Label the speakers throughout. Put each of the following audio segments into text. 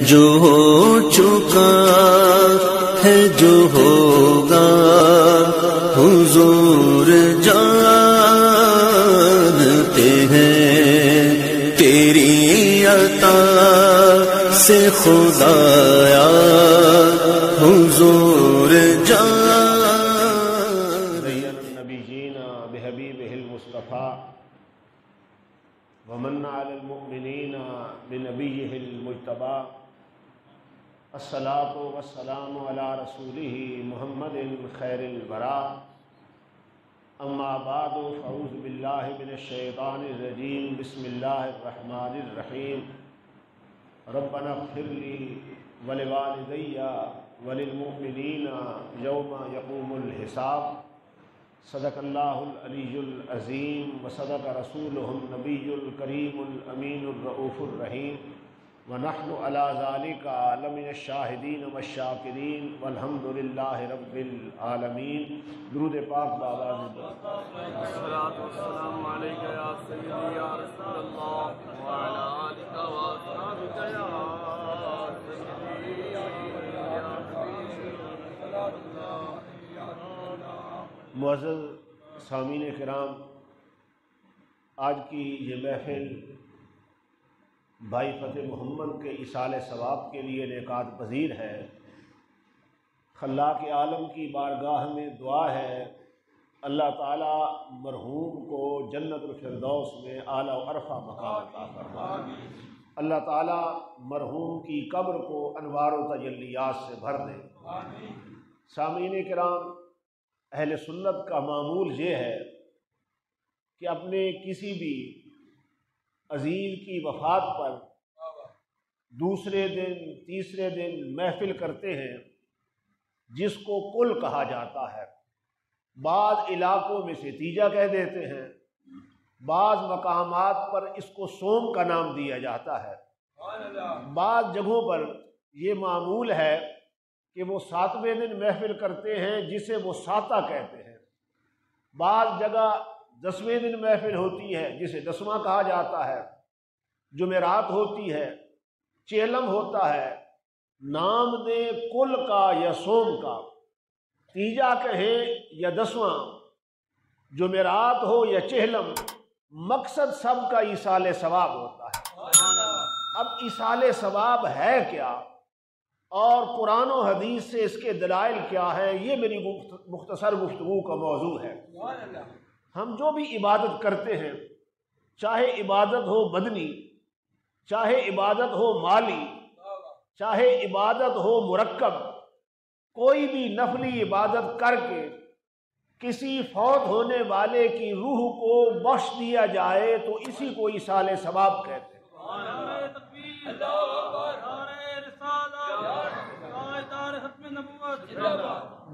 Speaker 1: جو ہو چکا ہے جو ہوگا حضور جانتے ہیں تیری عطا سے خدایا حضور
Speaker 2: النبیین بحبیبہ المصطفیٰ ومن علی المؤمنین بنبیہ المجتبیٰ الصلاۃ والسلام علی رسولہ محمد خیر الورا اما بعد فاعوذ باللہ من الشیطان الرجیم بسم اللہ الرحمن الرحیم ربنا اغفر لی ولوالدی وللمؤمنین یوم یقوم الحساب صدق اللہ العلی العظیم وصدق رسولہ النبی الکریم الامین الرؤوف الرحیم ونحن علی ذالک لمن الشاہدین والشاکرین والحمد للہ رب العالمین۔ درود پاک بآواز
Speaker 3: الصلاۃ والسلام علیک یا سیدی یا رسول اللہ وعلی آلک واصحابک یا سیدی یا
Speaker 2: معزز سامعین کرام، آج کی یہ محفل بھائی فتح محمد کے ایصال ثواب کے لیے انعقاد پذیر ہے۔ خلاق عالم کی بارگاہ میں دعا ہے اللہ تعالی مرحوم کو جنت الفردوس میں اعلیٰ و عرفہ مقام عطا فرمائے، اللہ تعالی مرحوم کی قبر کو انوار و تجلیات سے بھر دے۔ سامعین کرام، اہل سنت کا معمول یہ ہے کہ اپنے کسی بھی عزیز کی وفات پر دوسرے دن تیسرے دن محفل کرتے ہیں، جس کو کل کہا جاتا ہے۔ بعض علاقوں میں سے تیجا کہہ دیتے ہیں، بعض مقامات پر اس کو سوم کا نام دیا جاتا ہے، بعض جگہوں پر یہ معمول ہے کہ وہ 7ویں دن محفل کرتے ہیں جسے وہ ساتہ کہتے ہیں، بعض جگہ 10ویں دن محفل ہوتی ہے جسے 10واں کہا جاتا ہے، جمعرات ہوتی ہے، چیلم ہوتا ہے۔ نام دیں کل کا یا سوم کا، تیجا کہیں یا 10واں، جمعرات ہو یا چہلم، مقصد سب کا ایصال ثواب ہوتا ہے۔ اب ایصال ثواب ہے کیا اور قرآن و حدیث سے اس کے دلائل کیا ہے، یہ میری مختصر گفتگو کا موضوع ہے۔ ہم جو بھی عبادت کرتے ہیں، چاہے عبادت ہو بدنی، چاہے عبادت ہو مالی، چاہے عبادت ہو مرکب، کوئی بھی نفلی عبادت کر کے کسی فوت ہونے والے کی روح کو بخش دیا جائے تو اسی کو ایصال ثواب کہتے ہیں۔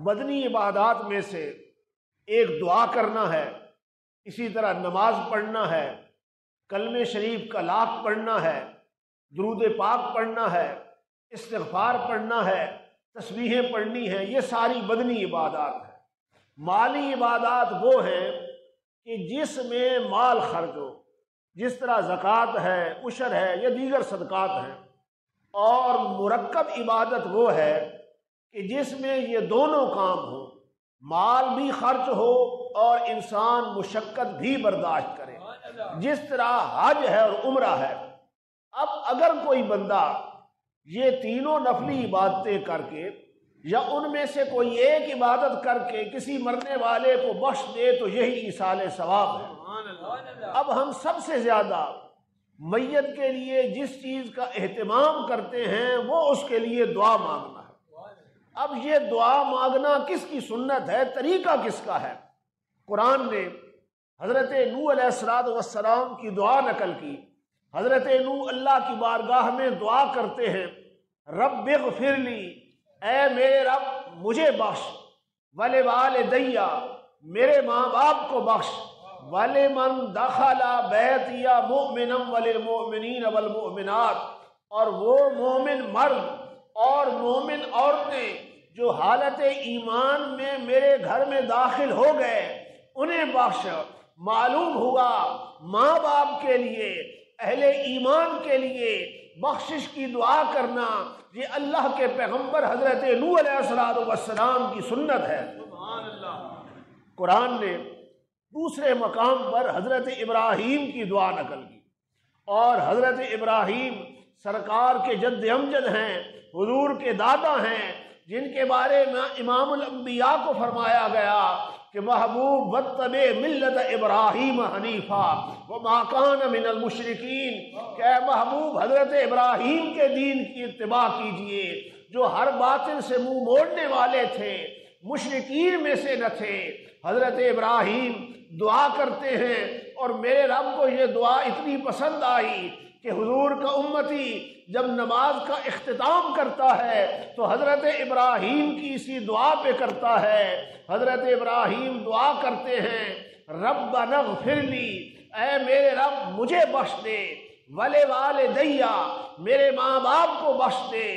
Speaker 2: بدنی عبادات میں سے ایک دعا کرنا ہے، اسی طرح نماز پڑھنا ہے، کلمہ شریف کا لاکھ پڑھنا ہے، درود پاک پڑھنا ہے، استغفار پڑھنا ہے، تسبیحیں پڑھنی ہیں، یہ ساری بدنی عبادات ہیں۔ مالی عبادات وہ ہیں کہ جس میں مال خرچ ہو، جس طرح زکوٰۃ ہے، عشر ہے یا دیگر صدقات ہیں۔ اور مرکب عبادت وہ ہے کہ جس میں یہ دونوں کام ہوں، مال بھی خرچ ہو اور انسان مشقت بھی برداشت کرے، جس طرح حج ہے اور عمرہ ہے۔ اب اگر کوئی بندہ یہ تینوں نفلی عبادتیں کر کے یا ان میں سے کوئی ایک عبادت کر کے کسی مرنے والے کو بخش دے تو یہی ایصال ثواب ہے۔ اب ہم سب سے زیادہ میت کے لیے جس چیز کا اہتمام کرتے ہیں وہ اس کے لیے دعا مانگنا ہے۔ اب یہ دعا مانگنا کس کی سنت ہے، طریقہ کس کا ہے؟ قرآن نے حضرت نوح علیہ السلام کی دعا نقل کی۔ حضرت نوح اللہ کی بارگاہ میں دعا کرتے ہیں، رب اغفر لی، اے میرے رب مجھے بخش، ولوالدی، میرے ماں باپ کو بخش، ولمن دخل بیتی مؤمنا وللمؤمنین والمؤمنات، اور وہ مومن مرد اور مومن عورتیں جو حالت ایمان میں میرے گھر میں داخل ہو گئے انہیں بخش۔ معلوم ہوا ماں باپ کے لیے، اہل ایمان کے لیے بخشش کی دعا کرنا یہ اللہ کے پیغمبر حضرت نوح علیہ السلام کی سنت ہے۔ قرآن نے دوسرے مقام پر حضرت ابراہیم کی دعا نقل کی، اور حضرت ابراہیم سرکار کے جد امجد ہیں، حضور کے دادا ہیں، جن کے بارے میں امام الانبیاء کو فرمایا گیا کہ محبوب واتبع ملت ابراہیم حنیفا وما کان من المشرکین، کہ اے محبوب حضرت ابراہیم کے دین کی اتباع کیجئے جو ہر باطل سے منہ موڑنے والے تھے، مشرکین میں سے نہ تھے۔ حضرت ابراہیم دعا کرتے ہیں، اور میرے رب کو یہ دعا اتنی پسند آئی کہ حضور کا امتی جب نماز کا اختتام کرتا ہے تو حضرت ابراہیم کی اسی دعا پہ کرتا ہے۔ حضرت ابراہیم دعا کرتے ہیں ربنا اغفر لی، اے میرے رب مجھے بخش دے، ولوالدیّ میرے ماں باپ کو بخش دے،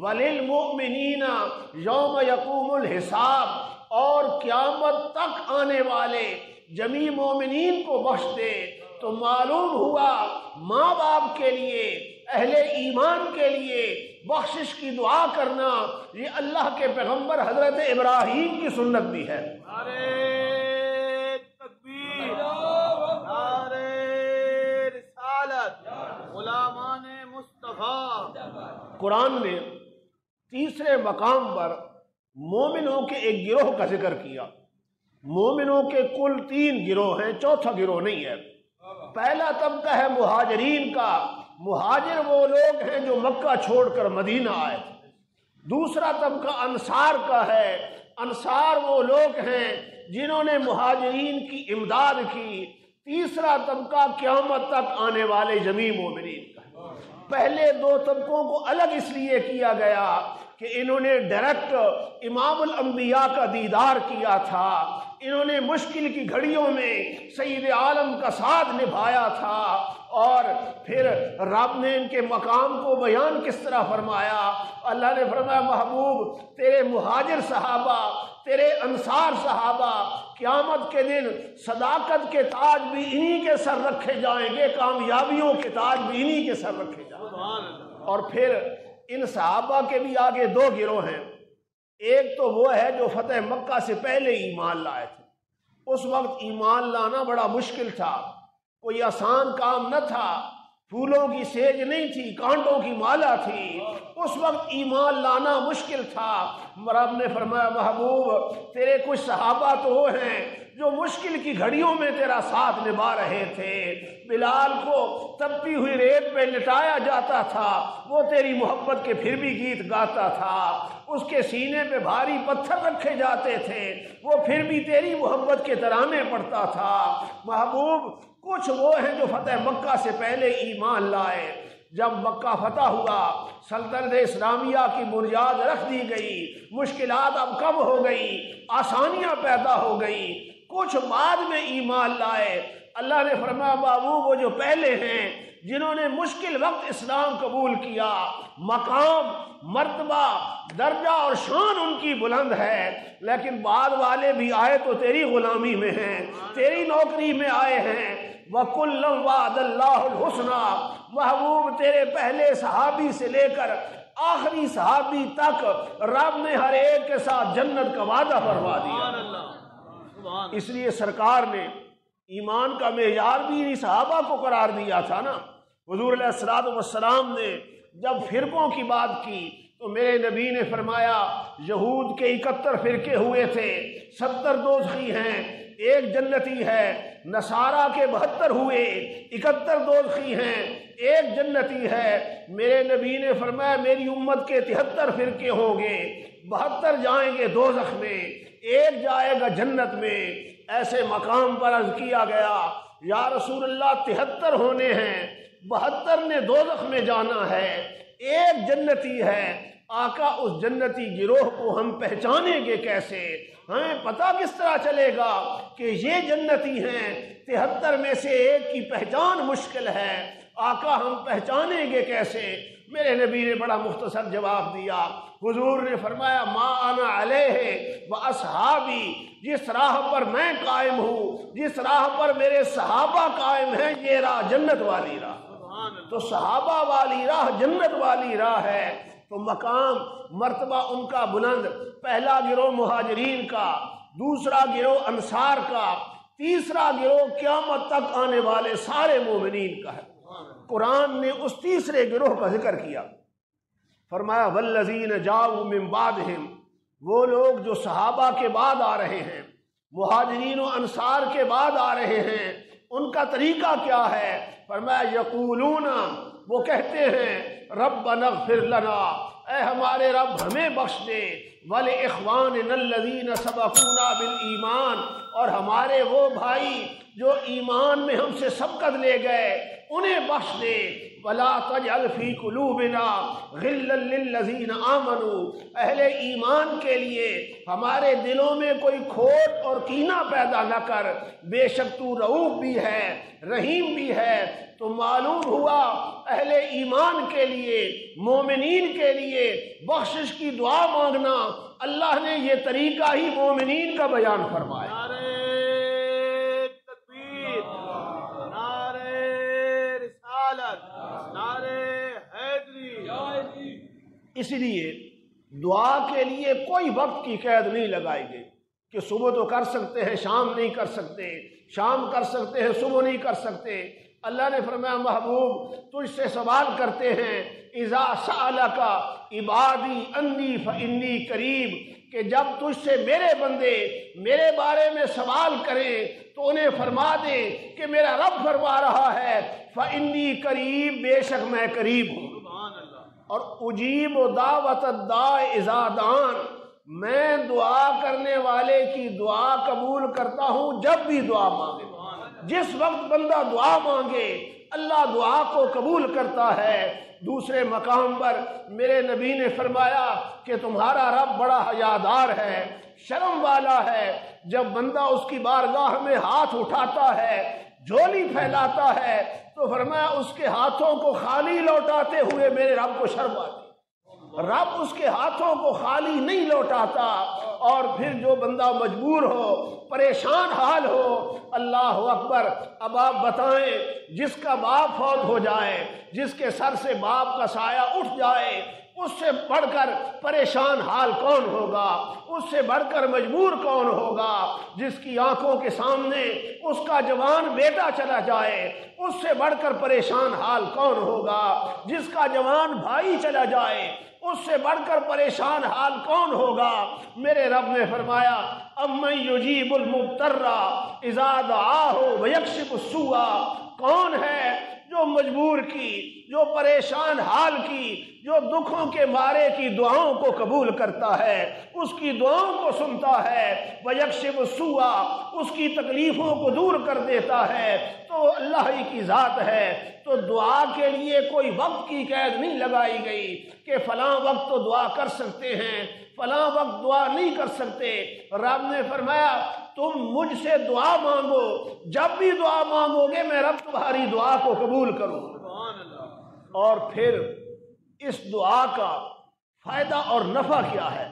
Speaker 2: وللمؤمنین یوم یقوم الحساب اور قیامت تک آنے والے جمیع مومنین کو بخش دے۔ تو معلوم ہوا ماں باپ کے لیے، اہل ایمان کے لیے بخشش کی دعا کرنا یہ اللہ کے پیغمبر حضرت ابراہیم کی سنت بھی ہے۔
Speaker 3: نعرہ تکبیر، نعرہ رسالت، غلامان مصطفیٰ۔
Speaker 2: قرآن نے تیسرے مقام پر مومنوں کے ایک گروہ کا ذکر کیا۔ مومنوں کے کل 3 گروہ ہیں، چوتھا گروہ نہیں ہے۔ پہلا طبقہ ہے مہاجرین کا، مہاجر وہ لوگ ہیں جو مکہ چھوڑ کر مدینہ آئے۔ دوسرا طبقہ انصار کا ہے، انصار وہ لوگ ہیں جنہوں نے مہاجرین کی امداد کی۔ تیسرا طبقہ قیامت تک آنے والے جمیع مومنین کا ہے۔ پہلے 2 طبقوں کو الگ اس لیے کیا گیا کہ انہوں نے ڈائریکٹ امام الانبیاء کا دیدار کیا تھا، انہوں نے مشکل کی گھڑیوں میں سید عالم کا ساتھ نبھایا تھا، اور پھر رب نے ان کے مقام کو بیان کس طرح فرمایا؟ اللہ نے فرمایا محبوب تیرے مہاجر صحابہ، تیرے انصار صحابہ قیامت کے دن صداقت کے تاج بھی انہی کے سر رکھے جائیں گے، کامیابیوں کے تاج بھی انہی کے سر رکھے جائیں گے۔ اور پھر ان صحابہ کے بھی آگے 2 گروہ ہیں۔ ایک تو وہ ہے جو فتح مکہ سے پہلے ایمان لائے تھے، اس وقت ایمان لانا بڑا مشکل تھا، کوئی آسان کام نہ تھا، پھولوں کی سیج نہیں تھی، کانٹوں کی مالا تھی، اس وقت ایمان لانا مشکل تھا۔ رب نے فرمایا محبوب تیرے کچھ صحابہ تو وہ ہیں جو مشکل کی گھڑیوں میں تیرا ساتھ نبھا رہے تھے۔ بلال کو تپتی ہوئی ریت پہ لٹایا جاتا تھا، وہ تیری محبت کے پھر بھی گیت گاتا تھا۔ اس کے سینے پہ بھاری پتھر رکھے جاتے تھے، وہ پھر بھی تیری محبت کے ترانے پڑھتا تھا۔ محبوب کچھ وہ ہیں جو فتح مکہ سے پہلے ایمان لائے۔ جب مکہ فتح ہوا، سلطنت اسلامیہ کی بنیاد رکھ دی گئی، مشکلات اب کم ہو گئی، آسانیاں پیدا ہو گئی، کچھ بعد میں ایمان لائے۔ اللہ نے فرمایا محبوب وہ جو پہلے ہیں جنہوں نے مشکل وقت اسلام قبول کیا، مقام، مرتبہ، درجہ اور شان ان کی بلند ہے، لیکن بعد والے بھی آئے تو تیری غلامی میں ہیں، تیری نوکری میں آئے ہیں۔ وَكُلًّا وَعَدَ اللَّهُ الْحُسْنَى، محبوب تیرے پہلے صحابی سے لے کر آخری صحابی تک رب نے ہر ایک کے ساتھ جنت کا وعدہ فرما دیا۔ اس لیے سرکار نے ایمان کا معیار بھی انہی صحابہ کو قرار دیا تھا نا۔ حضور علیہ السلام نے جب فرقوں کی بات کی تو میرے نبی نے فرمایا یہود کے 71 فرقے ہوئے تھے، 70 دوزخی ہیں، 1 جنتی ہے۔ نصارہ کے 72 ہوئے، 71 دوزخی ہیں، 1 جنتی ہے۔ میرے نبی نے فرمایا میری امت کے 73 فرقے ہوں گے، 72 جائیں گے دوزخ میں، 1 جائے گا جنت میں۔ ایسے مقام پر عرض کیا گیا یا رسول اللہ 73 ہونے ہیں، 72 نے دوزخ میں جانا ہے، 1 جنتی ہے۔ آقا اس جنتی گروہ کو ہم پہچانیں گے کیسے؟ ہمیں پتہ کس طرح چلے گا کہ یہ جنتی ہیں؟ 73 میں سے 1 کی پہچان مشکل ہے، آقا ہم پہچانیں گے کیسے؟ میرے نبی نے بڑا مختصر جواب دیا۔ حضور نے فرمایا ما انا علیہ و اصحابی، جس راہ پر میں قائم ہوں، جس راہ پر میرے صحابہ قائم ہیں، یہ راہ جنت والی راہ۔ تو صحابہ والی راہ جنت والی راہ ہے، تو مقام مرتبہ ان کا بلند، پہلا گروہ مہاجرین کا، دوسرا گروہ انصار کا، تیسرا گروہ قیامت تک آنے والے سارے مومنین کا ہے۔ قرآن نے اس تیسرے گروہ کا ذکر کیا، فرمایا والذین جاؤوا من بعدہم، وہ لوگ جو صحابہ کے بعد آ رہے ہیں، مہاجرین و انصار کے بعد آ رہے ہیں، ان کا طریقہ کیا ہے؟ فرمایا یقولون، وہ کہتے ہیں ربنا اغفر لنا، اے ہمارے رب ہمیں بخش دے، وَلِإِخْوَانِنَا الَّذِينَ سَبَقُونَا بِالْإِيمَانِ، اور ہمارے وہ بھائی جو ایمان میں ہم سے سبقت لے گئے انہیں بخش دے، وَلَا تَجْعَلْ فِي قُلُوبِنَا غِلًّا لِلَّذِينَ آمَنُوا، اہل ایمان کے لیے ہمارے دلوں میں کوئی کھوٹ اور کینہ پیدا نہ کر، بے شک تو رؤوف بھی ہے رحیم بھی ہے۔ تو معلوم ہوا اہل ایمان کے لیے، مومنین کے لیے بخشش کی دعا مانگنا، اللہ نے یہ طریقہ ہی مومنین کا بیان فرمایا۔
Speaker 3: نعرہ تکبیر، نعرہ رسالت، نعرہ حیدری۔
Speaker 2: اس لیے دعا کے لیے کوئی وقت کی قید نہیں لگائی گئی کہ صبح تو کر سکتے ہیں شام نہیں کر سکتے، شام کر سکتے ہیں صبح نہیں کر سکتے۔ اللہ نے فرمایا محبوب تجھ سے سوال کرتے ہیں، اذا سألک عبادی انی فانی قریب، کہ جب تجھ سے میرے بندے میرے بارے میں سوال کریں تو انہیں فرما دے کہ میرا رب فرما رہا ہے فانی قریب، بے شک میں قریب ہوں، اور اجیب دعوت الداع اذا دعان، میں دعا کرنے والے کی دعا قبول کرتا ہوں جب بھی دعا مانگے۔ جس وقت بندہ دعا مانگے اللہ دعا کو قبول کرتا ہے۔ دوسرے مقام پر میرے نبی نے فرمایا کہ تمہارا رب بڑا حیادار ہے، شرم والا ہے، جب بندہ اس کی بارگاہ میں ہاتھ اٹھاتا ہے، جھولی پھیلاتا ہے، تو فرمایا اس کے ہاتھوں کو خالی لوٹاتے ہوئے میرے رب کو شرم آتی، رب اس کے ہاتھوں کو خالی نہیں لوٹاتا۔ اور پھر جو بندہ مجبور ہو، پریشان حال ہو، اللہ اکبر، اب آپ بتائیں جس کا باپ فوت ہو جائے، جس کے سر سے باپ کا سایہ اٹھ جائے، اس سے بڑھ کر پریشان حال کون ہوگا؟ اس سے بڑھ کر مجبور کون ہوگا؟ جس کی آنکھوں کے سامنے اس کا جوان بیٹا چلا جائے، اس سے بڑھ کر پریشان حال کون ہوگا؟ جس کا جوان بھائی چلا جائے، اس سے بڑھ کر پریشان حال کون ہوگا؟ میرے رب نے فرمایا امن یجیب المضطر اذا دعاہ ویکشف السوء، کون ہے جو مجبور کی، جو پریشان حال کی، جو دکھوں کے مارے کی دعاؤں کو قبول کرتا ہے، اس کی دعاؤں کو سنتا ہے، ویکشف السوء، اس کی تکلیفوں کو دور کر دیتا ہے، تو اللہ ہی کی ذات ہے۔ تو دعا کے لیے کوئی وقت کی قید نہیں لگائی گئی کہ فلاں وقت تو دعا کر سکتے ہیں، فلاں وقت دعا نہیں کر سکتے۔ رب نے فرمایا تم مجھ سے دعا مانگو، جب بھی دعا مانگو گے میں رب تمہاری دعا کو قبول کروں۔ اور پھر اس دعا کا فائدہ اور نفع کیا ہے؟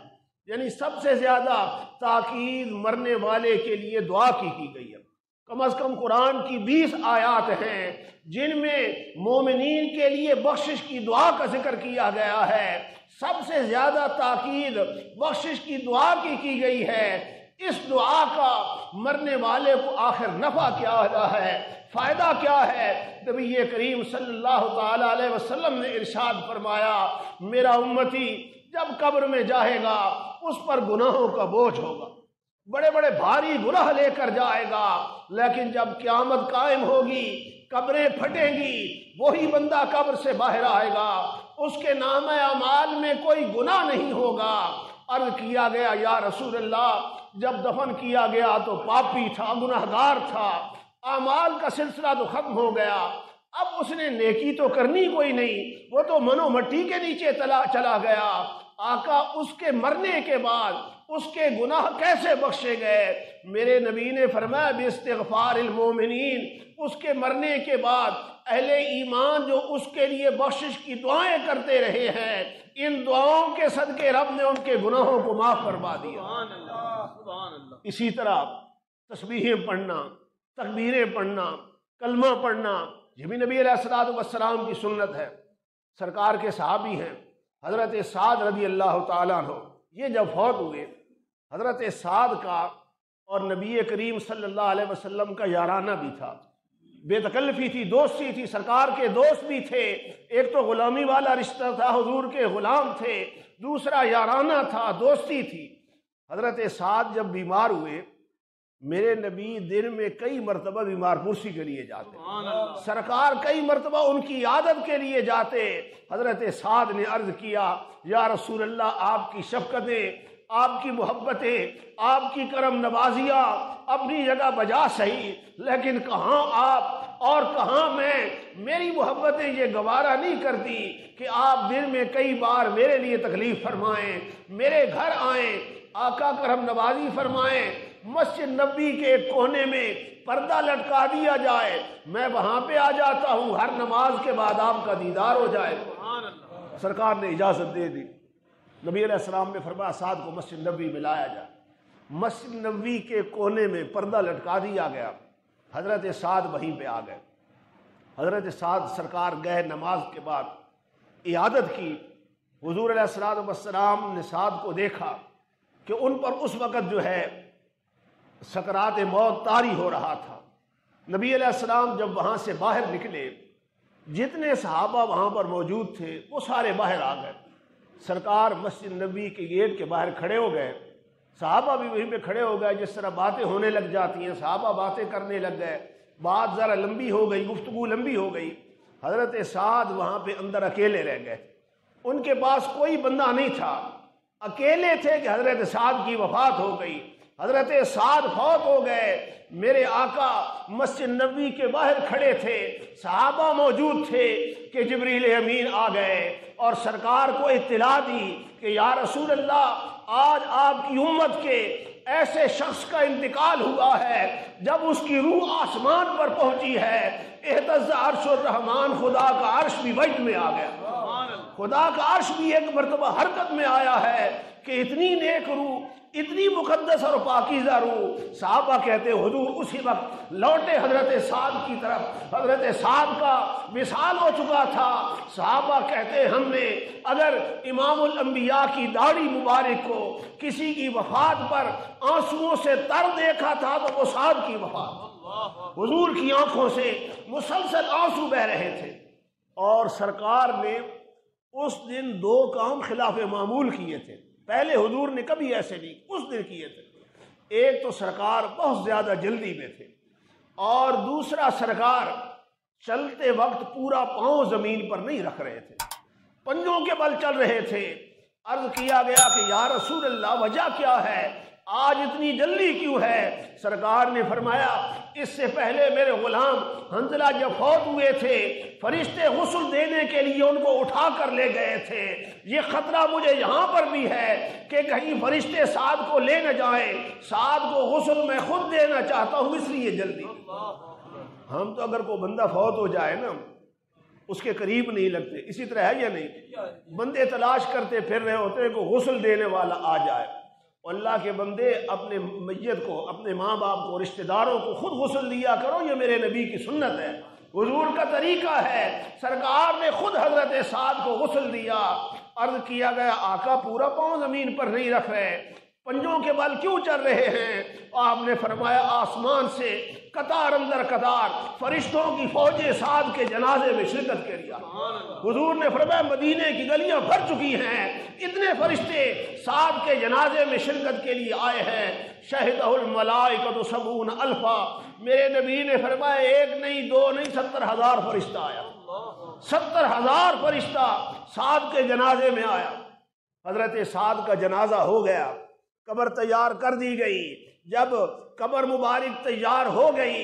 Speaker 2: یعنی سب سے زیادہ تاکید مرنے والے کے لیے دعا کی گئی ہے۔ کم از کم قرآن کی 20 آیات ہیں جن میں مومنین کے لیے بخشش کی دعا کا ذکر کیا گیا ہے۔ سب سے زیادہ تاکید بخشش کی دعا کی گئی ہے۔ اس دعا کا مرنے والے کو آخر نفع کیا ہے، فائدہ کیا ہے؟ نبی کریم صلی اللہ تعالی علیہ وسلم نے ارشاد فرمایا میرا امتی جب قبر میں جائے گا اس پر گناہوں کا بوجھ ہوگا، بڑے بڑے بھاری گناہ لے کر جائے گا، لیکن جب قیامت قائم ہوگی، قبریں پھٹیں گی، وہی بندہ قبر سے باہر آئے گا، اس کے نام اعمال میں کوئی گناہ نہیں ہوگا۔ عرض کیا گیا یا رسول اللہ جب دفن کیا گیا تو پاپی تھا، گناہگار تھا، اعمال کا سلسلہ تو ختم ہو گیا، اب اس نے نیکی تو کرنی کوئی نہیں، وہ تو منو مٹی کے نیچے چلا گیا۔ آقا اس کے مرنے کے بعد اس کے گناہ کیسے بخشے گئے؟ میرے نبی نے فرمایا باستغفار المومنین، اس کے مرنے کے بعد اہل ایمان جو اس کے لیے بخشش کی دعائیں کرتے رہے ہیں، ان دعاؤں کے صدقے رب نے ان کے گناہوں کو معاف فرما دیا۔
Speaker 3: سبحان اللہ، سبحان اللہ۔
Speaker 2: اسی طرح تسبیحیں پڑھنا، تکبیریں پڑھنا، کلمہ پڑھنا، یہ بھی نبی علیہ الصلوۃ والسلام کی سنت ہے۔ سرکار کے صحابی ہیں حضرت سعد رضی اللہ تعالیٰ عنہ، یہ جب فوت ہوئے حضرت سعد کا اور نبی کریم صلی اللہ علیہ وسلم کا یارانہ بھی تھا، بے تکلفی تھی، دوستی تھی، سرکار کے دوست بھی تھے۔ ایک تو غلامی والا رشتہ تھا، حضور کے غلام تھے، دوسرا یارانہ تھا، دوستی تھی۔ حضرت سعد جب بیمار ہوئے، میرے نبی دن میں کئی مرتبہ بیمار پرسی کے لیے جاتے، سرکار کئی مرتبہ ان کی عیادت کے لیے جاتے۔ حضرت سعد نے عرض کیا یا رسول اللہ، آپ کی شفقتیں، آپ کی محبتیں، آپ کی کرم نوازیاں اپنی جگہ بجا صحیح، لیکن کہاں آپ اور کہاں میں، میری محبتیں یہ گوارا نہیں کرتی کہ آپ دن میں کئی بار میرے لیے تکلیف فرمائیں، میرے گھر آئیں، آقا کرم نوازی فرمائیں، مسجد نبوی کے ایک کونے میں پردہ لٹکا دیا جائے، میں وہاں پہ آ جاتا ہوں، ہر نماز کے بعد آپ کا دیدار ہو جائے۔ سرکار نے اجازت دے دی۔ نبی علیہ السلام نے فرمایا سعد کو مسجد نبوی میں لایا جائے۔ مسجد نبوی کے کونے میں پردہ لٹکا دیا گیا، حضرت سعد وہیں پہ آ گئے۔ حضرت سعد سرکار گئے، نماز کے بعد عیادت کی۔ حضور علیہ السلام نے سعد کو دیکھا کہ ان پر اس وقت جو ہے سکرات موت طاری ہو رہا تھا۔ نبی علیہ السلام جب وہاں سے باہر نکلے، جتنے صحابہ وہاں پر موجود تھے وہ سارے باہر آ گئے۔ سرکار مسجد نبوی کے گیٹ کے باہر کھڑے ہو گئے، صحابہ بھی وہیں پہ کھڑے ہو گئے۔ جس طرح باتیں ہونے لگ جاتی ہیں، صحابہ باتیں کرنے لگ گئے، بات ذرا لمبی ہو گئی، گفتگو لمبی ہو گئی۔ حضرت سعد وہاں پہ اندر اکیلے رہ گئے، ان کے پاس کوئی بندہ نہیں تھا، اکیلے تھے کہ حضرت سعد کی وفات ہو گئی۔ حضرت سعد فوت ہو گئے، میرے آقا مسجد نبوی کے باہر کھڑے تھے، صحابہ موجود تھے کہ جبریل امین آ گئے اور سرکار کو اطلاع دی کہ یا رسول اللہ، آج آپ کی امت کے ایسے شخص کا انتقال ہوا ہے جب اس کی روح آسمان پر پہنچی ہے، اہتز عرش الرحمن، خدا کا عرش بھی وجد میں آ گیا، خدا کا عرش بھی ایک مرتبہ حرکت میں آیا ہے کہ اتنی نیک روح، اتنی مقدس اور پاکیزہ روح۔ صحابہ کہتے حضور اسی وقت لوٹے حضرت سعد کی طرف، حضرت سعد کا وصال ہو چکا تھا۔ صحابہ کہتے ہم نے اگر امام الانبیاء کی داڑھی مبارک کو کسی کی وفات پر آنسوؤں سے تر دیکھا تھا تو وہ سعد کی وفات، حضور کی آنکھوں سے مسلسل آنسو بہ رہے تھے۔ اور سرکار نے اس دن دو کام خلاف معمول کیے تھے، پہلے حضور نے کبھی ایسے نہیں، اس دن کیے تھے۔ ایک تو سرکار بہت زیادہ جلدی میں تھے، اور دوسرا سرکار چلتے وقت پورا پاؤں زمین پر نہیں رکھ رہے تھے، پنجوں کے بل چل رہے تھے۔ عرض کیا گیا کہ یا رسول اللہ، وجہ کیا ہے، آج اتنی جلدی کیوں ہے؟ سرکار نے فرمایا اس سے پہلے میرے غلام حنظلہ جب فوت ہوئے تھے، فرشتے غسل دینے کے لیے ان کو اٹھا کر لے گئے تھے، یہ خطرہ مجھے یہاں پر بھی ہے کہ کہیں فرشتے سعد کو لے نہ جائیں، سعد کو غسل میں خود دینا چاہتا ہوں، اس لیے جلدی۔ ہم تو اگر کوئی بندہ فوت ہو جائے نا، اس کے قریب نہیں لگتے، اسی طرح ہے یا نہیں؟ بندے تلاش کرتے پھر رہے ہوتے ہیں کہ غسل دینے والا آ جائے۔ اللہ کے بندے اپنے میت کو، اپنے ماں باپ کو، رشتہ داروں کو خود غسل دیا کرو، یہ میرے نبی کی سنت ہے، حضور کا طریقہ ہے۔ سرکار نے خود حضرت سعد کو غسل دیا۔ عرض کیا گیا آقا پورا پاؤں زمین پر نہیں رکھ رہے، پنجوں کے بل کیوں چل رہے ہیں؟ آپ نے فرمایا آسمان سے قطار اندر قطار فرشتوں کی فوجیں سعد کے جنازے میں شرکت کے لیے۔ حضور نے فرمایا مدینے کی گلیاں بھر چکی ہیں، اتنے فرشتے سعد کے جنازے میں شرکت کے لیے آئے ہیں۔ شہدہ الملائکۃ 70 الفا، میرے نبی نے فرمایا ایک نہیں، دو نہیں، 70,000 فرشتہ آیا، 70,000 فرشتہ سعد کے جنازے میں آیا۔ حضرت سعد کا جنازہ ہو گیا، قبر تیار کر دی گئی۔ جب قبر مبارک تیار ہو گئی،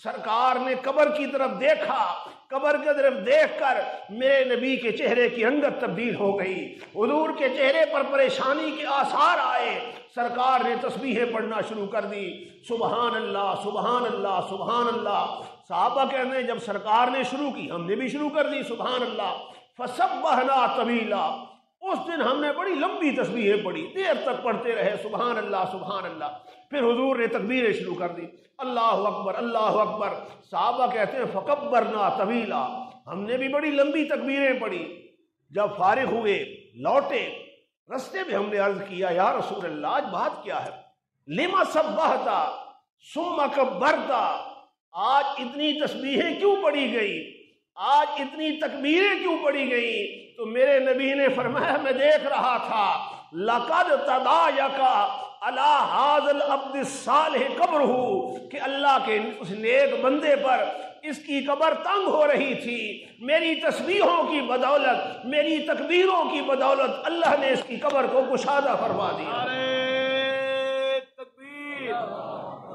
Speaker 2: سرکار نے قبر کی طرف دیکھا، قبر کی طرف دیکھ کر میرے نبی کے چہرے کی رنگت تبدیل ہو گئی، حضور کے چہرے پر پریشانی کے آثار آئے۔ سرکار نے تسبیحیں پڑھنا شروع کر دی، سبحان اللہ سبحان اللہ سبحان اللہ۔ صحابہ کہتے ہیں جب سرکار نے شروع کی ہم نے بھی شروع کر دی سبحان اللہ۔ فسبحنا طویلا، اس دن ہم نے بڑی لمبی تسبیحیں پڑھی، دیر تک پڑھتے رہے، سبحان اللہ سبحان اللہ۔ پھر حضور نے تکبیریں شروع کر دی، اللہ اکبر اللہ اکبر۔ صحابہ کہتے ہیں فکبرنا طویلا، ہم نے بھی بڑی لمبی تکبیریں پڑھی۔ جب فارغ ہوئے لوٹے، رستے میں ہم نے عرض کیا یا رسول اللہ آج بات کیا ہے؟ لما سبحتا ثم کبرتا، آج اتنی تسبیحیں کیوں پڑھی گئی، آج اتنی تکبیریں کیوں پڑھی گئی؟ تو میرے نبی نے فرمایا میں دیکھ رہا تھا لقد تضايق على هذا العبد الصالح قبره، کہ اللہ کے اس نیک بندے پر اس کی قبر تنگ ہو رہی تھی، میری تسبیحوں کی بدولت، میری تکبیروں کی بدولت اللہ نے اس کی قبر کو کشادہ فرما دیا۔
Speaker 3: نعرے تکبیر،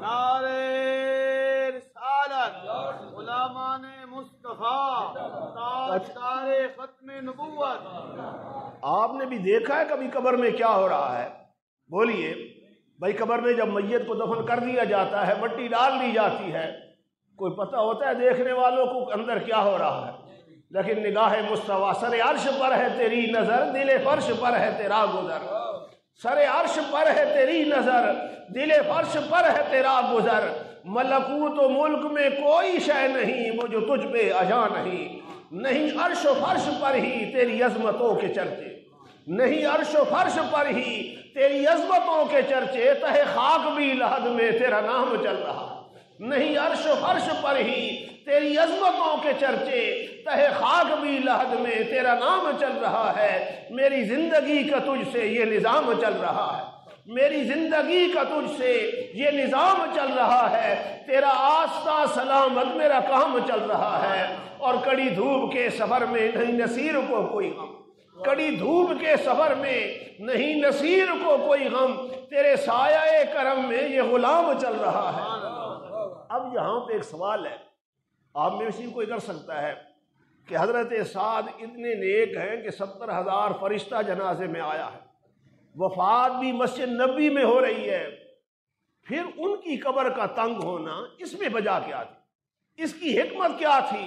Speaker 3: نعرے رسالت، غلامان مصطفیٰ، تاجدار ختم نبوت۔
Speaker 2: آپ نے بھی دیکھا ہے کبھی قبر میں کیا ہو رہا ہے؟ بولیے بھائی، قبر میں جب میت کو دفن کر دیا جاتا ہے، مٹی ڈال دی جاتی ہے، کوئی پتہ ہوتا ہے دیکھنے والوں کو اندر کیا ہو رہا ہے؟ لیکن نگاہ مستویٰ، سر عرش پر ہے تیری نظر، دل فرش پر ہے تیرا گزر۔ سر عرش پر ہے تیری نظر، دل فرش پر ہے تیرا گزر۔ ملکوت و ملک میں کوئی شے نہیں وہ جو تجھ پہ اجا نہیں، نہیں عرش و فرش پر ہی تیری عظمتوں کے چرچے، نہیں عرش و فرش پر ہی تیری عظمتوں کے چرچے، تہ خاک بھی لحد میں تیرا نام چل رہا، نہیں عرش و فرش پر ہی تیری عظمتوں کے چرچے، تہ خاک بھی لحد میں تیرا نام چل رہا ہے۔ میری زندگی کا تجھ سے یہ نظام چل رہا ہے، میری زندگی کا تجھ سے یہ نظام چل رہا ہے، تیرا آستہ سلامت میرا کام چل رہا ہے۔ اور کڑی دھوپ کے سفر میں نہیں نصیر کو کوئی غم، کڑی دھوپ کے سفر میں نہیں نصیر کو کوئی غم، تیرے سایہ کرم میں یہ غلام چل رہا ہے۔ اب یہاں پہ ایک سوال ہے، آپ میں سے کوئی کر سکتا ہے کہ حضرت سعد اتنے نیک ہیں کہ 70,000 فرشتہ جنازے میں آیا ہے، وفات بھی مسجد نبی میں ہو رہی ہے، پھر ان کی قبر کا تنگ ہونا اس میں وجہ کیا تھی؟ اس کی حکمت کیا تھی؟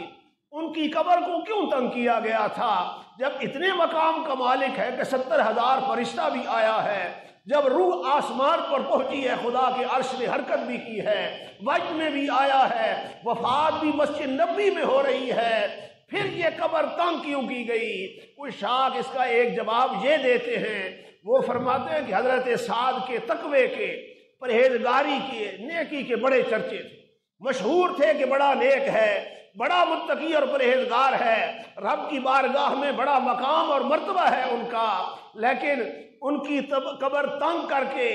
Speaker 2: ان کی قبر کو کیوں تنگ کیا گیا تھا؟ جب اتنے مقام کا مالک ہے کہ 70,000 فرشتہ بھی آیا ہے، جب روح آسمان پر پہنچی ہے، خدا کے عرش نے حرکت بھی کی ہے، وجد میں بھی آیا ہے، وفات بھی مسجد نبی میں ہو رہی ہے، پھر یہ قبر تنگ کیوں کی گئی؟ کوئی شاخ اس کا ایک جواب یہ دیتے ہیں، وہ فرماتے ہیں کہ حضرت سعد کے تقوی کے، پرہیزگاری کے، نیکی کے بڑے چرچے تھے، مشہور تھے کہ بڑا نیک ہے، بڑا متقی اور پرہیزگار ہے، رب کی بارگاہ میں بڑا مقام اور مرتبہ ہے ان کا، لیکن ان کی قبر تنگ کر کے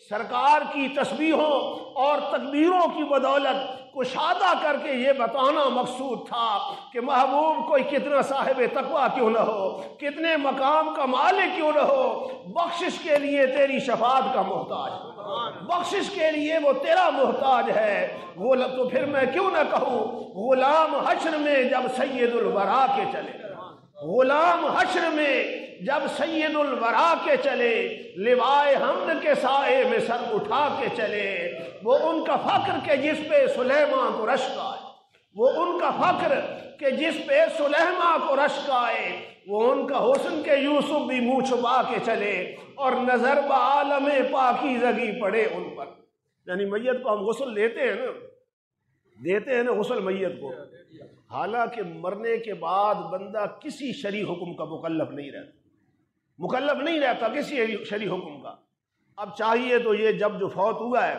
Speaker 2: سرکار کی تسبیحوں اور تکبیروں کی بدولت کشادہ کر کے یہ بتانا مقصود تھا کہ محبوب کوئی کتنا صاحب تقویٰ کیوں نہ ہو، کتنے مقام کا مالک کیوں نہ ہو، بخشش کے لیے تیری شفاعت کا محتاج ہے، بخشش کے لیے وہ تیرا محتاج ہے۔ تو پھر میں کیوں نہ کہوں غلام حشر میں جب سید الورا کے چلے، غلام حشر میں جب سید الورا کے چلے، لوائے حمد کے سائے میں سر اٹھا کے چلے، وہ ان کا فخر کہ جس پہ سلیمان کو رشک آئے، وہ ان کا فخر کہ جس پہ سلیمان کو رشک آئے، وہ ان کا حسن کہ یوسف بھی منہ چھپا کے چلے، اور نظر بعالم پاکیزگی پڑے ان پر۔ یعنی میت کو ہم غسل دیتے ہیں نا غسل میت کو، حالانکہ مرنے کے بعد بندہ کسی شرعی حکم کا مکلف نہیں رہتا کسی شرعی حکم کا۔ اب چاہیے تو یہ جب جو فوت ہوا ہے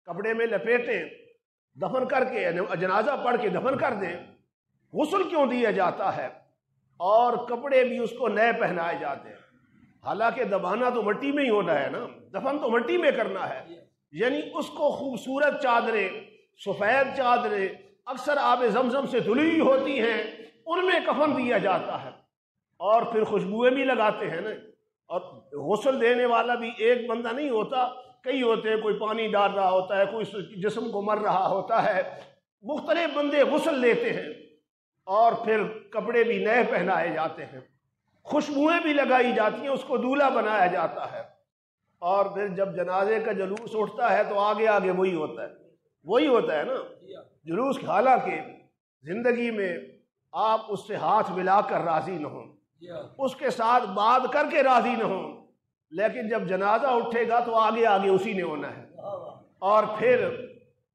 Speaker 2: کپڑے میں لپیٹیں، دفن کر کے جنازہ پڑھ کے دفن کر دیں، غسل کیوں دیا جاتا ہے، اور کپڑے بھی اس کو نئے پہنائے جاتے ہیں، حالانکہ دبانا تو مٹی میں ہی ہونا ہے نا، دفن تو مٹی میں کرنا ہے۔ یعنی اس کو خوبصورت چادریں، سفید چادریں اکثر آب زمزم سے دھلی ہوتی ہیں، ان میں کفن دیا جاتا ہے، اور پھر خوشبوئیں بھی لگاتے ہیں نا۔ اور غسل دینے والا بھی ایک بندہ نہیں ہوتا، کئی ہوتے ہیں، کوئی پانی ڈال رہا ہوتا ہے، کوئی جسم کو مر رہا ہوتا ہے، مختلف بندے غسل لیتے ہیں، اور پھر کپڑے بھی نئے پہنائے جاتے ہیں، خوشبوئیں بھی لگائی جاتی ہیں، اس کو دولہا بنایا جاتا ہے، اور پھر جب جنازے کا جلوس اٹھتا ہے تو آگے آگے وہی ہوتا ہے نا جلوس۔ حالانکہ زندگی میں آپ اس سے ہاتھ ملا کر راضی نہ ہوں، اس کے ساتھ بات کر کے راضی نہ ہوں، لیکن جب جنازہ اٹھے گا تو آگے آگے اسی نے ہونا ہے۔ اور پھر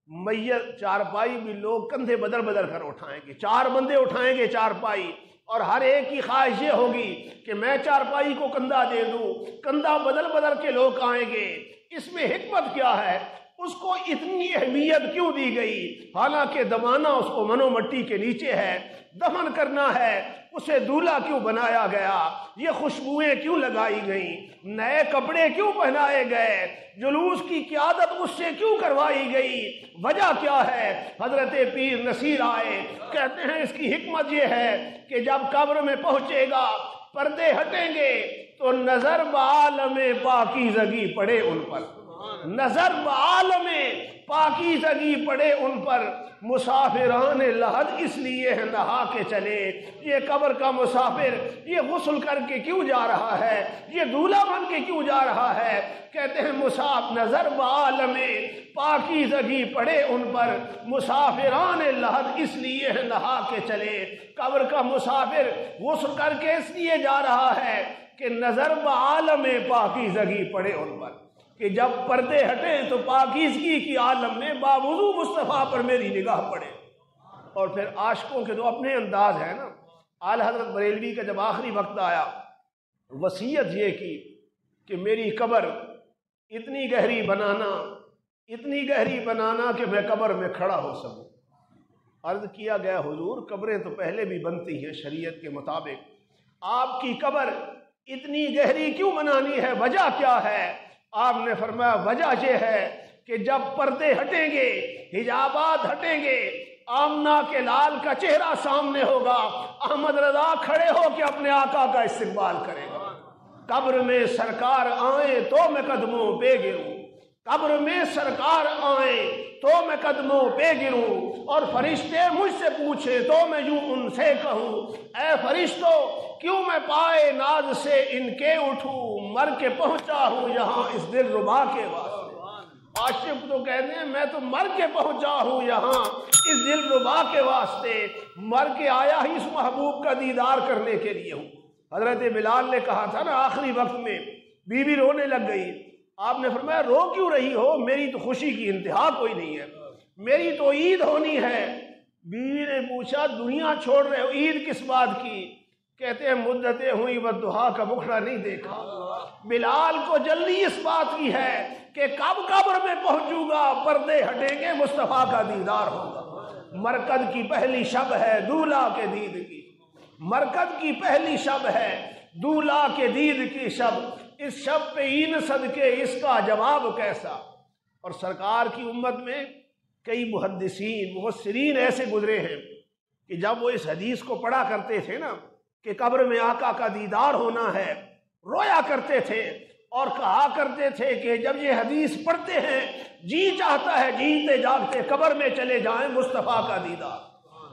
Speaker 2: میت چارپائی بھی لوگ کندھے بدل بدل کر اٹھائیں گے، 4 بندے اٹھائیں گے چارپائی، اور ہر ایک کی خواہش یہ ہوگی کہ میں چارپائی کو کندھا دے دوں، کندھا بدل بدل کے لوگ آئیں گے۔ اس میں حکمت کیا ہے؟ اس کو اتنی اہمیت کیوں دی گئی؟ حالانکہ دمانا اس کو منو مٹی کے نیچے ہے، دفن کرنا ہے، اسے دولہا کیوں بنایا گیا؟ یہ خوشبوئیں کیوں لگائی گئیں؟ نئے کپڑے کیوں پہنائے گئے؟ جلوس کی قیادت اس سے کیوں کروائی گئی؟ وجہ کیا ہے؟ حضرت پیر نصیر آئے، کہتے ہیں اس کی حکمت یہ ہے کہ جب قبر میں پہنچے گا، پردے ہٹیں گے تو نظر بعالم پاکیزگی پڑے ان پر، نظر بعالم پاکیزگی پڑے ان پر۔ مسافران لحد اس لیے ہے نہا کے چلے، یہ قبر کا مسافر یہ غسل کر کے کیوں جا رہا ہے؟ یہ دولہا بن کے کیوں جا رہا ہے؟ کہتے ہیں مسافر نظر بعالم پاکیزگی پڑے ان پر، مسافران لحد اس لیے ہے نہا کے چلے۔ قبر کا مسافر غسل کر کے اس لیے جا رہا ہے کہ نظر بعالم پاکیزگی پڑے ان پر، کہ جب پردے ہٹیں تو پاکیزگی کی عالم میں باوضو مصطفیٰ پر میری نگاہ پڑے۔ اور پھر عاشقوں کے جو اپنے انداز ہے نا، اعلیٰ حضرت بریلوی کا جب آخری وقت آیا، وصیت یہ کی کہ میری قبر اتنی گہری بنانا کہ میں قبر میں کھڑا ہو سکوں۔ عرض کیا گیا حضور قبریں تو پہلے بھی بنتی ہیں شریعت کے مطابق، آپ کی قبر اتنی گہری کیوں بنانی ہے؟ وجہ کیا ہے؟ آپ نے فرمایا وجہ یہ ہے کہ جب پردے ہٹیں گے، حجابات ہٹیں گے، آمنہ کے لال کا چہرہ سامنے ہوگا، احمد رضا کھڑے ہو کے اپنے آقا کا استقبال کرے گا۔ قبر میں سرکار آئیں تو میں قدموں پہ گروں، قبر میں سرکار آئیں تو میں قدموں پہ گروں، اور فرشتے مجھ سے پوچھیں تو میں یوں ان سے کہوں، اے فرشتوں کیوں میں پائے ناز سے ان کے اٹھوں، مر کے پہنچا ہوں یہاں اس دل ربا کے واسطے۔ عاشق تو کہتے ہیں میں تو مر کے پہنچا ہوں یہاں اس دل ربا کے واسطے، مر کے آیا ہی اس محبوب کا دیدار کرنے کے لیے ہوں۔ حضرت بلال نے کہا تھا نا آخری وقت میں، بی بی رونے لگ گئی، آپ نے فرمایا رو کیوں رہی ہو؟ میری تو خوشی کی انتہا کوئی نہیں ہے، میری تو عید ہونی ہے۔ بیوی نے پوچھا دنیا چھوڑ رہے ہو، عید کس بات کی؟ کہتے ہیں مدتیں ہوئی بددعا کا مکھڑا نہیں دیکھا۔ بلال کو جلدی اس بات کی ہے کہ کب قبر میں پہنچوں گا، پردے ہٹیں گے، مصطفیٰ کا دیدار ہوگا۔ مرکز کی پہلی شب ہے دولہا کے دید کی، مرکز کی پہلی شب ہے دولہا کے دید کی شب، اس شب پہ ہی نہ صدقے اس کا جواب کیسا۔ اور سرکار کی امت میں کئی محدثین مفسرین ایسے گزرے ہیں کہ جب وہ اس حدیث کو پڑھا کرتے تھے نا کہ قبر میں آقا کا دیدار ہونا ہے، رویا کرتے تھے اور کہا کرتے تھے کہ جب یہ حدیث پڑھتے ہیں جی چاہتا ہے جیتے جاگتے قبر میں چلے جائیں، مصطفیٰ کا دیدار،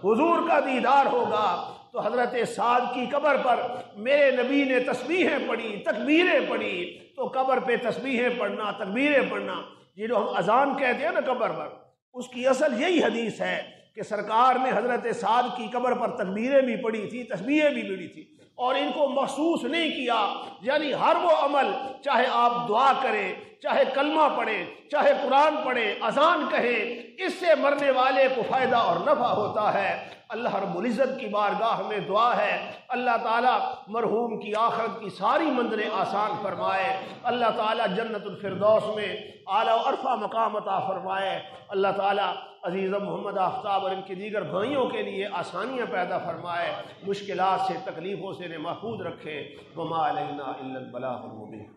Speaker 2: حضور کا دیدار ہوگا۔ تو حضرت سعد کی قبر پر میرے نبی نے تسبیحیں پڑھی، تکبیریں پڑھی، تو قبر پہ تسبیحیں پڑھنا، تکبیریں پڑھنا، یہ جو ہم اذان کہتے ہیں نا قبر پر، اس کی اصل یہی حدیث ہے کہ سرکار نے حضرت سعد کی قبر پر تکبیریں بھی پڑھی تھی، تسبیحیں بھی پڑھی تھی، اور ان کو محسوس نہیں کیا۔ یعنی ہر وہ عمل، چاہے آپ دعا کریں، چاہے کلمہ پڑھیں، چاہے قرآن پڑھیں، اذان کہیں، اس سے مرنے والے کو فائدہ اور نفع ہوتا ہے۔ اللہ رب العزت کی بارگاہ میں دعا ہے اللہ تعالیٰ مرحوم کی آخرت کی ساری منزلیں آسان فرمائے، اللہ تعالیٰ جنت الفردوس میں اعلیٰ و عرفہ مقام عطا فرمائے، اللہ تعالیٰ عزیز محمد آفتاب اور ان کے دیگر بھائیوں کے لیے آسانیاں پیدا فرمائے، مشکلات سے تکلیفوں سے انہیں محفوظ رکھے۔ وما علینا الا البلاغ المبین۔